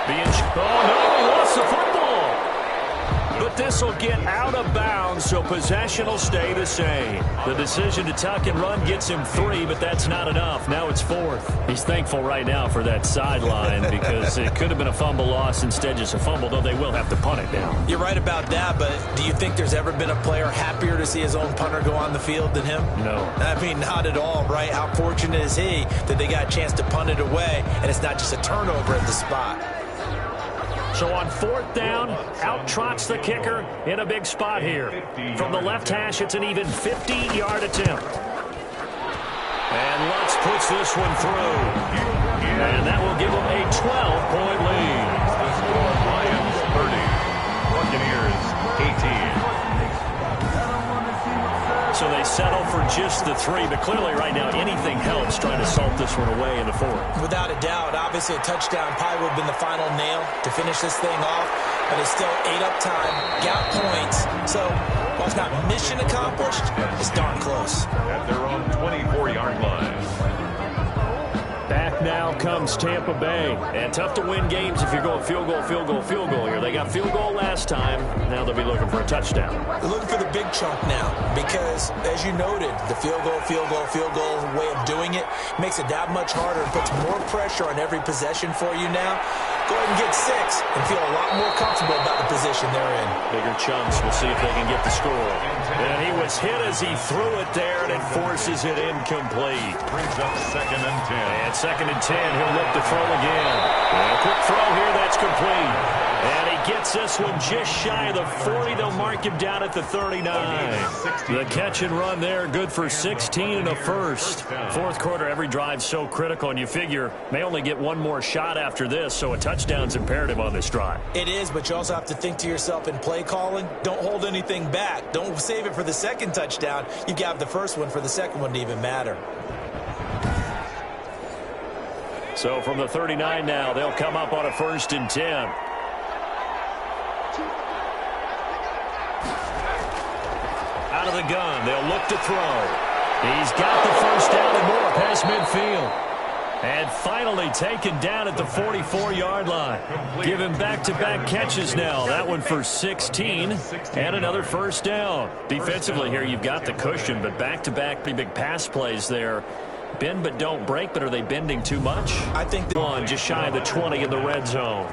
Oh, no, he lost the football. But this will get out of bounds, so possession will stay the same. The decision to tuck and run gets him 3, but that's not enough. Now it's 4th. He's thankful right now for that sideline because it could have been a fumble loss, instead just a fumble, though they will have to punt it now. You're right about that, but do you think there's ever been a player happier to see his own punter go on the field than him? No. I mean, not at all, right? How fortunate is he that they got a chance to punt it away, and it's not just a turnover at the spot. So on 4th down, out trots the kicker in a big spot here. From the left hash, it's an even 50-yard attempt. And Lutz puts this one through. And that will give them a 12-point lead. The score, Lions 30, Buccaneers 18. So they settle for just the 3, but clearly right now anything helps trying to salt this one away in the 4th. Without a doubt, obviously a touchdown probably would have been the final nail to finish this thing off, but it's still ate up time, got points, so while it's not mission accomplished, it's darn close. At their own 24-yard line. Back now comes Tampa Bay. And tough to win games if you're going field goal, field goal, field goal here. They got field goal last time. Now they'll be looking for a touchdown. They're looking for the big chunk now because, as you noted, the field goal way of doing it makes it that much harder and puts more pressure on every possession for you now. Go ahead and get 6 and feel a lot more comfortable about the position they're in. Bigger chunks. We'll see if they can get the score. And he was hit as he threw it there, and it forces it incomplete. Brings up 2nd and 10. And 2nd and 10, he'll look to throw again. And a quick throw here, that's complete. And he gets this one just shy of the 40. They'll mark him down at the 39. The catch and run there, good for 16 and a first. 4th quarter, every drive so critical, and you figure may only get one more shot after this, so a touchdown's imperative on this drive. It is, but you also have to think to yourself in play calling, don't hold anything back. Don't save it for the 2nd touchdown. You got the first one for the 2nd one to even matter. So from the 39 now, they'll come up on a 1st and 10. Out of the gun, they'll look to throw. He's got the first down and more past midfield. And finally taken down at the 44-yard line. Give him back-to-back catches now. That one for 16 and another first down. Defensively here, you've got the cushion, but back-to-back pretty big pass plays there. Bend but don't break, but are they bending too much? I think one just shy of the 20 in the red zone.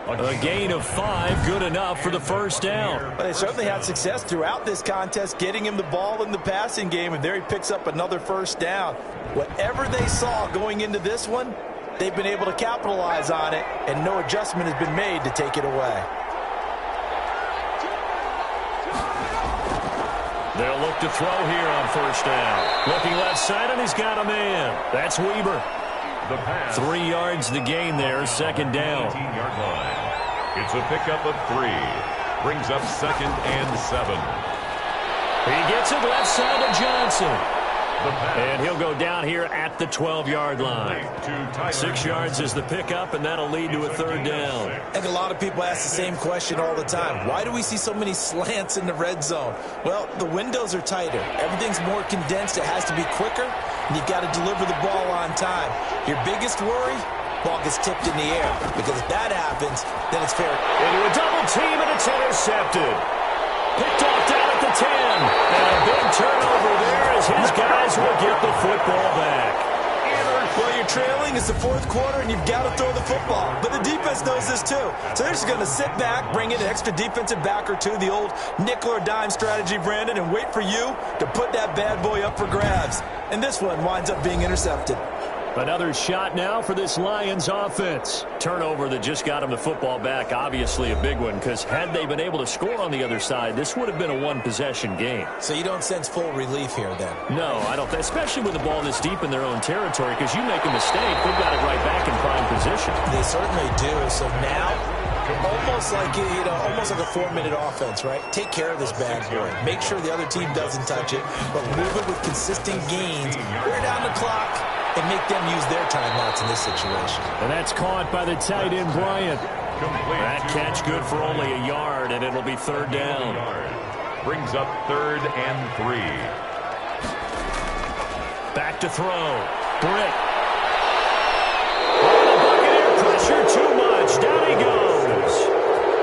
A gain of 5, good enough for the first down. Well, they certainly had success throughout this contest getting him the ball in the passing game, and there he picks up another first down. Whatever they saw going into this one, they've been able to capitalize on it, and no adjustment has been made to take it away. They'll look to throw here on first down. Looking left side, and he's got a man. That's Weber. The pass. 3 yards the gain there, second down. 18-yard line. It's a pickup of 3. Brings up second and 7. He gets it left side to Johnson. The pass. And he'll go down here at the 12-yard line. 6 yards is the pickup, and that'll lead to a third down. I think a lot of people ask the same question all the time. Why do we see so many slants in the red zone? Well, the windows are tighter. Everything's more condensed. It has to be quicker, and you've got to deliver the ball on time. Your biggest worry? Ball gets tipped in the air, because if that happens, then it's fair. Into a double team, and it's intercepted. Picked off down at the 10. And a big turnover there as his guys will get the football back. Well, you're trailing. It's the fourth quarter, and you've got to throw the football. But the defense knows this, too. So they're just going to sit back, bring in an extra defensive back or two, the old nickel or dime strategy, Brandon, and wait for you to put that bad boy up for grabs. And this one winds up being intercepted. Another shot now for this Lions offense. Turnover that just got him the football back, obviously a big one, because had they been able to score on the other side, this would have been a one-possession game. So you don't sense full relief here, then? No, I don't, especially with the ball this deep in their own territory, because you make a mistake, they've got it right back in prime position. They certainly do. So now, almost like a 4-minute offense, right? Take care of this bad boy. Make sure the other team doesn't touch it, but move it with consistent gains. Wear down the clock and make them use their timeouts in this situation. And that's caught by the tight end, Bryant. That catch good for only a yard, and it'll be third down. Brings up third and 3. Back to throw. Britt. Oh, the Buccaneer pressure too much. Down he goes.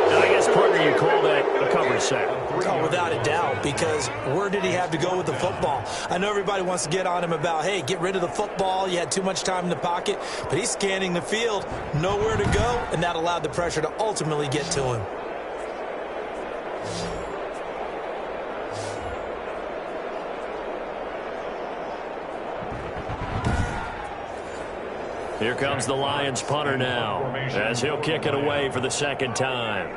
Now, I guess, partner, you call that a cover sack. Oh, without a doubt, because where did he have to go with the football? I know everybody wants to get on him about, hey, get rid of the football. You had too much time in the pocket. But he's scanning the field, nowhere to go, and that allowed the pressure to ultimately get to him. Here comes the Lions punter now, as he'll kick it away for the second time.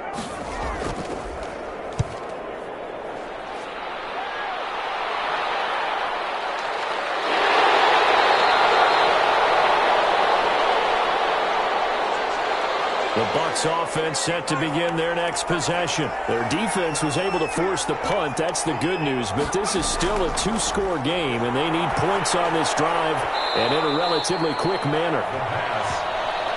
The Bucs offense set to begin their next possession. Their defense was able to force the punt. That's the good news. But this is still a 2-score game, and they need points on this drive and in a relatively quick manner.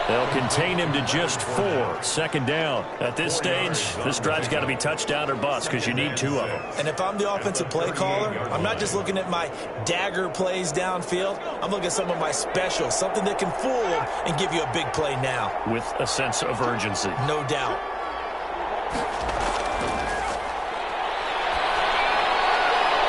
They'll contain him to just 4. Second down. At this stage, this drive's got to be touchdown or bust because you need 2 of them. And if I'm the offensive play caller, I'm not just looking at my dagger plays downfield. I'm looking at some of my specials, something that can fool them and give you a big play now. With a sense of urgency. No doubt.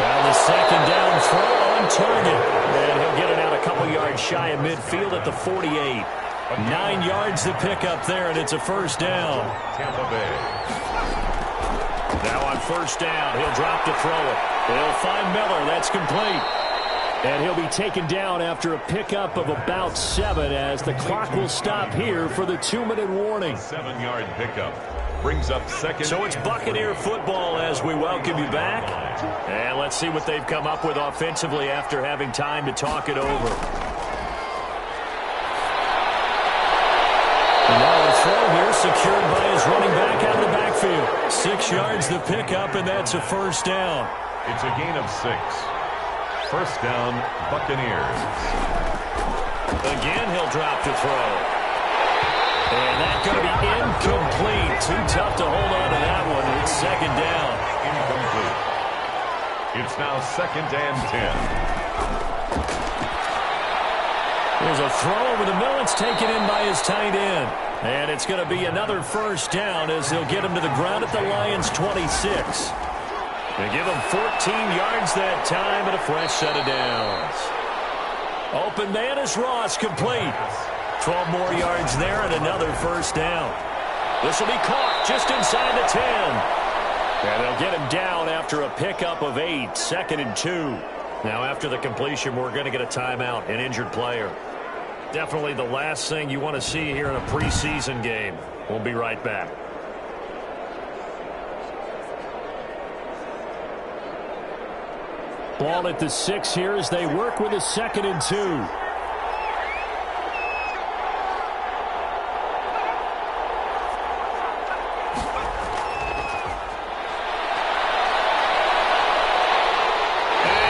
Now the second down throw on target. And he'll get it out a couple yards shy of midfield at the 48. 9 yards to pick up there, and it's a first down. Tampa Bay. Now on first down, he'll drop to throw it. They'll find Miller. That's complete. And he'll be taken down after a pickup of about 7 as the clock will stop here for the 2-minute warning. 7-yard pickup. Brings up second. So it's Buccaneer football as we welcome you back. And let's see what they've come up with offensively after having time to talk it over. And now the throw here secured by his running back out of the backfield. 6 yards the pickup, and that's a first down. It's a gain of 6. First down, Buccaneers. Again, he'll drop to throw. And that's going to be incomplete. Too tough to hold on to that one. It's second down. Incomplete. It's now second and 10. There's a throw over the middle. It's taken in by his tight end. And it's going to be another first down as they'll get him to the ground at the Lions' 26. They give him 14 yards that time and a fresh set of downs. Open man is Ross, complete. 12 more yards there and another first down. This will be caught just inside the 10. And they'll get him down after a pickup of 8, 2nd and 2. Now after the completion, we're going to get a timeout, an injured player. Definitely the last thing you want to see here in a preseason game. We'll be right back. Ball at the 6 here as they work with a 2nd and 2. And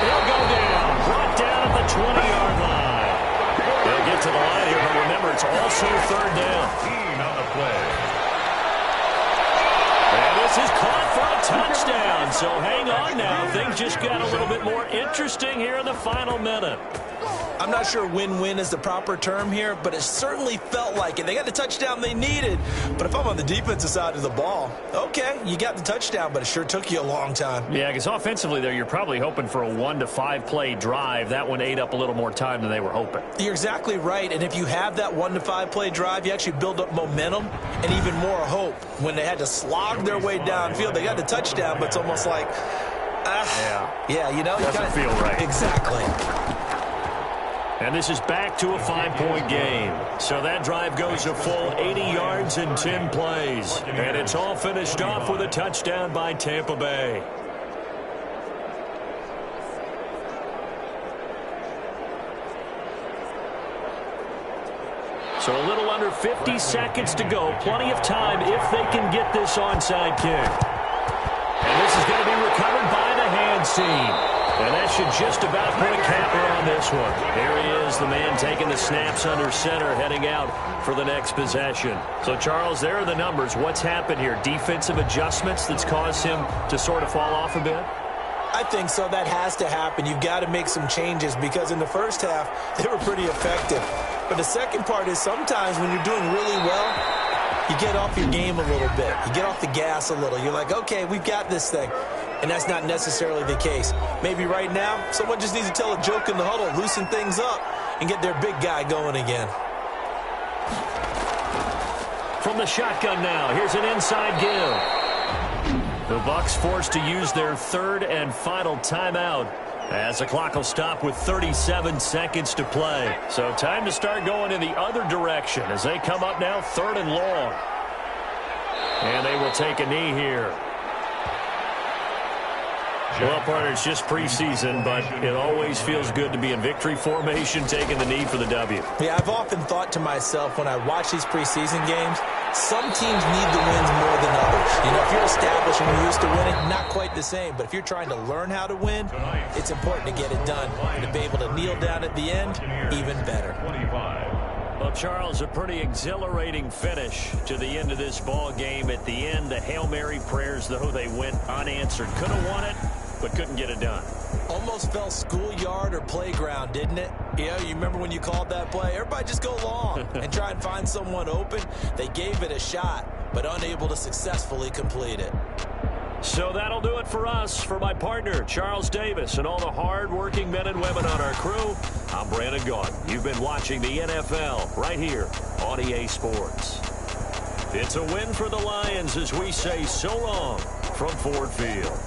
he'll go down. Brought down at the 20-yard line. They'll get to the line here, but remember, it's also 3rd down. On the play. This is caught for a touchdown. So hang on now. Things just got a little bit more interesting here in the final minute. I'm not sure win-win is the proper term here, but it certainly felt like it. They got the touchdown they needed. But if I'm on the defensive side of the ball, okay, you got the touchdown, but it sure took you a long time. Yeah, because offensively there, you're probably hoping for a 1 to 5 play drive. That one ate up a little more time than they were hoping. You're exactly right, and if you have that 1 to 5 play drive, you actually build up momentum and even more hope. When they had to slog their way downfield, they got the touchdown, but it's almost like, yeah, you know, doesn't feel right. Exactly. And this is back to a 5-point game. So that drive goes a full 80 yards in 10 plays. And it's all finished off with a touchdown by Tampa Bay. So a little under 50 seconds to go. Plenty of time if they can get this onside kick. And this is going to be recovered by the hands team. And that should just about put a capper on this one. Here he is, the man taking the snaps under center, heading out for the next possession. So, Charles, there are the numbers. What's happened here? Defensive adjustments that's caused him to sort of fall off a bit? I think so. That has to happen. You've got to make some changes because in the first half, they were pretty effective. But the second part is sometimes when you're doing really well, you get off your game a little bit. You get off the gas a little. You're like, okay, we've got this thing. And that's not necessarily the case. Maybe right now, someone just needs to tell a joke in the huddle, loosen things up, and get their big guy going again. From the shotgun now, here's an inside give. The Bucs forced to use their 3rd and final timeout as the clock will stop with 37 seconds to play. So time to start going in the other direction as they come up now 3rd and long. And they will take a knee here. Well, partner, it's just preseason, but it always feels good to be in victory formation, taking the knee for the W. Yeah, I've often thought to myself when I watch these preseason games, some teams need the wins more than others. You know, if you're established and you're used to winning, not quite the same. But if you're trying to learn how to win, it's important to get it done. And to be able to kneel down at the end, even better. Well, Charles, a pretty exhilarating finish to the end of this ball game. At the end, the Hail Mary prayers, though, they went unanswered. Could have won it, but couldn't get it done. Almost felt schoolyard or playground, didn't it? Yeah, you remember when you called that play? Everybody just go long and try and find someone open. They gave it a shot, but unable to successfully complete it. So that'll do it for us. For my partner, Charles Davis, and all the hard-working men and women on our crew, I'm Brandon Gaudin. You've been watching the NFL right here on EA Sports. It's a win for the Lions as we say so long from Ford Field.